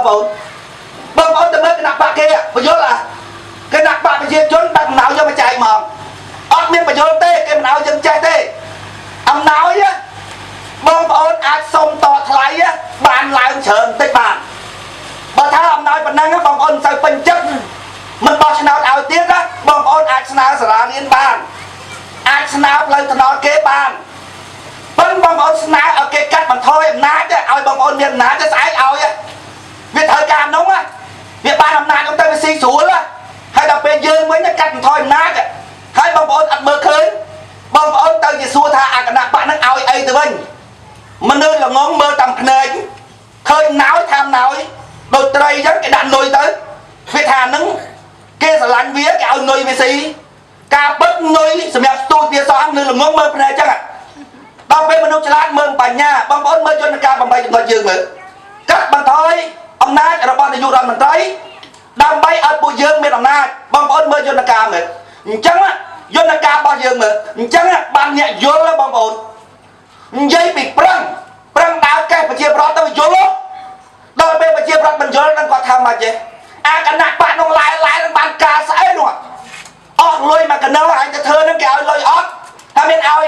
បងប្អូនទៅមើលគណៈបកគេបញ្យល់គណៈបកប្រជាជនដាក់អំណោយយកមកចែកមកអត់មានបញ្យល់ទេគេអំណោយយើងចេះទេអំណោយបងប្អូនអាចសុំតថ្លៃបានឡើងច្រើនតិចបានបើថាអំណោយប៉ុណ្ណឹងបងប្អូនមិនសូវពេញចិត្តមិនបោះឆ្នោតឲ្យទៀតណាបងប្អូនអាចស្នើសាលារៀនបានអាចស្នើផ្លូវថ្នល់គេបានប៉ុន្តែបងប្អូនស្នើឲ្យគេកាត់បន្ថយអំណាចឲ្យបងប្អូនមានអំណាចស្អែកឲ្យវាត្រូវការនោះវាបានអំណាចទៅវាស៊ីស្រួលហើយដល់ពេលយើងវិញកាត់បន្ថយអំណាចហើយបងប្អូនអត់មើលឃើញបងប្អូនទៅជាសួរថាអាគណៈបកហ្នឹងឲ្យអីទៅវិញមនុស្សល្ងងមើលតាមភ្នែកឃើញណោយថាណោយដូចត្រីអញ្ចឹងគេដាក់នុយទៅវាថាហ្នឹងគេស្រឡាញ់វាគេឲ្យនុយវាស៊ីការពិតនុយសម្រាប់ស្ទូចវាសោះមនុស្សល្ងងមើលភ្នែកអញ្ចឹងដល់ពេលមនុស្សឆ្លាតមើលបញ្ញាបងប្អូនមើលយន្តការ8ចំណុចយើងមើលកាត់បន្ថយអំណាចរបស់នាយករដ្ឋមន្ត្រីដើម្បីឲ្យពួកយើងមានអំណាចបងប្អូនមើលយន្តការមើលអញ្ចឹងយន្តការរបស់យើងមើលអញ្ចឹងបានអ្នកយល់បងប្អូននិយាយពីប្រឹងដើរកេះប្រជាប្រដ្ឋទៅយល់ដល់ពេលប្រជាប្រដ្ឋមិនយល់នឹងគាត់ថាម៉េចទេអាគណៈបកនោះឡាយនឹងបានការស្អីនោះអស់លុយមកកណោះហើយទៅធ្វើនឹងគេឲ្យលុយអត់ថាមានឲ្យ